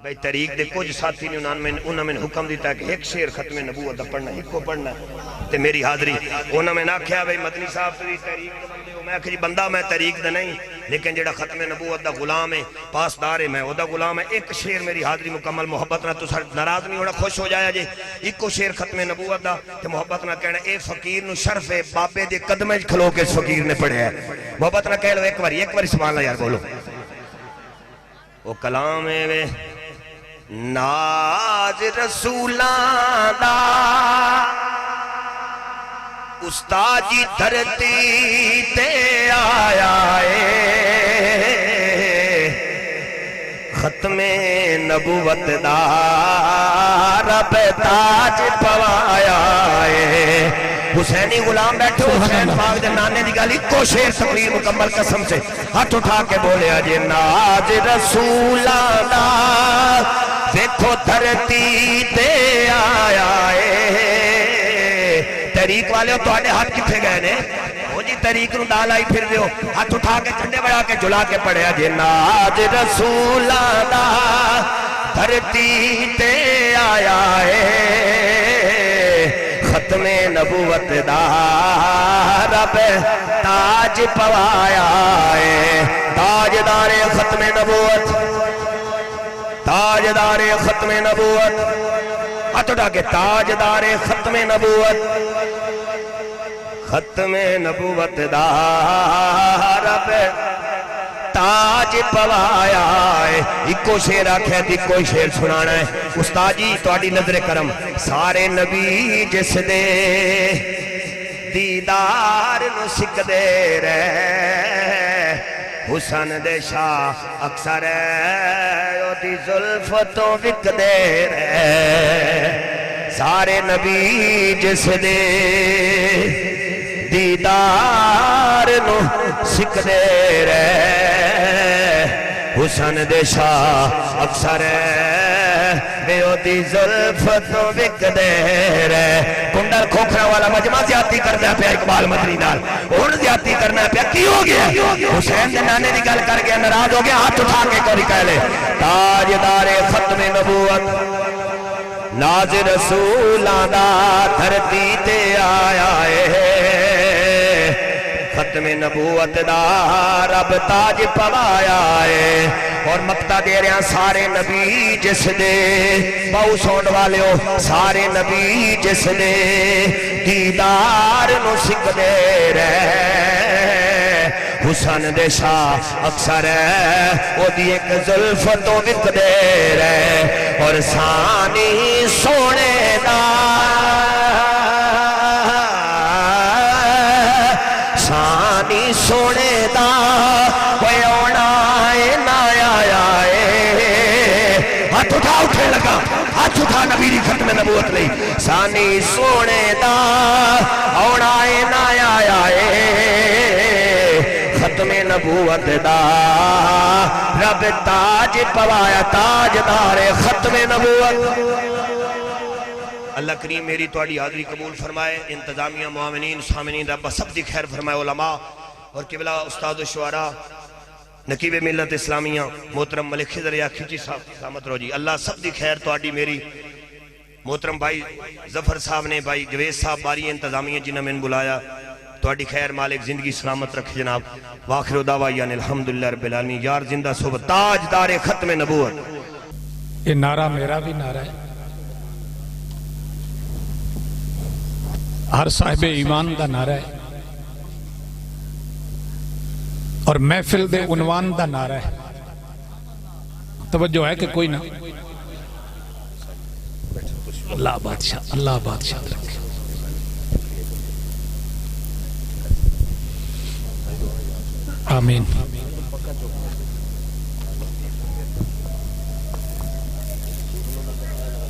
بھئی طریق دے کچھ ساتھی نے انہوں میں حکم دیتا ہے کہ ایک شیر ختم نبوت دا پڑھنا ایک کو پڑھنا تے میری حاضری انہوں میں نہ کیا بھئی مدنی صاحب تری طریق دے بندے ہو میں کہ جی بندہ میں طریق دے نہیں لیکن جڑا ختم نبوت دا غلام ہے پاسدار ہے میں او دا غلام ہے ایک شیر میری حاضری مکمل محبت نہ تو سر ناراض نہیں ہونا خوش ہو جایا جی ایک کو شیر ختم نبوت دا تے محبت نہ کہنا اے فقیر نو شرف ہے بابے دے قدمیں کھلو کے اس فقیر نے پڑھے ہے محبت نہ کہہ لو ایک باری سبحان اللہ یار بولو وہ کلام ہے ناز رسولان دا استاد جی دھرتی تے آیا ہے ختم نبوت دا رب تاج پوایا ہے حسینی غلام بیٹھو حسین پاک دے نانے دی گالی کو شیر تقریر مکمل قسم سے ہاتھ اٹھا کے بولے آجے ناز رسولان دا دیکھو دھرتی تے آیا ہے طریق والے ہو تو آنے ہاتھ کتھے گئے نے وہ جی طریق نو ڈال آئی پھر دیو ہاتھ اٹھا کے جھنڈے بڑھا کے جلا کے پڑھے آجے ناز رسولان دا دھرتی تے آیا ہے ختم نبوت دا رب تاج پوایا ہے تاجدار ختم نبوت تاجدار ختم نبوت ہاتھ اٹھا کے تاجدار ختم نبوت ختم نبوت دا رب تاج پوایا ہے ایکو شیر آکھے ایکو شیر سنانا ہے استاد جی تواڈی نظر کرم سارے نبی جس دے دیدار نو سکھ دے رہے حسن دے شاہ اکثر او دی زلف تو وک دے رہے سارے نبی جس دے دیدار نو سکھ دے رہے حسن دے شاہ اکثر بے او دی زلف تو وک دے رہے کنڈر کھوکھرا والا مجمع زیادتی کرنا پیا اقبال مدنی نال اور زیادتی کرنا پیا کی ہو گیا حسین دے نانے دی گل کر گیا ناراض ہو گیا ہاتھ اٹھا کے کوئی کہہ لے تاجدار ختم نبوت ناز رسولان دا دھرتی تے آیا ہے ختم نبوت دا رب تاج پوایا ہے اور مقتہ دے رہے ہیں سارے نبی جس دے باؤ سونڈ والے ہو سارے نبی جس دے دیدار نو سکھ دے رہے حسن دے شاہ اکثر او دی ایک زلف تو وک دے رہے اور ثانی سونے دا ثانی سونے دا کوئی اونا ہے نا آیا ہے ہاتھ اٹھا اٹھے لگا ہاتھ اٹھا نبی دی ختم نبوت نہیں ثانی سونے دا اونا ہے نا آیا ہے ختم نبوت دا رب تاج پوایا تاجدار ختم نبوت اللہ کریم میری توڑی حاضری قبول فرمائے انتظامیہ معاونین سامنین رب سب دی خیر فرمائے علماء اور قبلہ استاد و شعراء نقیب ملت اسلامیہ محترم ملک خضر یا کھچی صاحب سلامت رو جی اللہ سب دی خیر توڑی میری محترم بھائی ظفر صاحب نے بھائی جوید صاحب باری انتظامیہ جنہوں میں بلایا توڑی خیر مالک زندگی سلامت رکھے جناب واخر دعویٰ یعنی الحمدللہ رب العالمین یار زندہ صحبت تاجدار ختم نبوت یہ نعرہ میرا بھی نعرہ ہے ہر صاحب ایمان دا نعرہ ہے اور محفل دے عنوان دا نعرہ ہے توجہ ہے کہ کوئی نہ اللہ بادشاہ رکھے آمین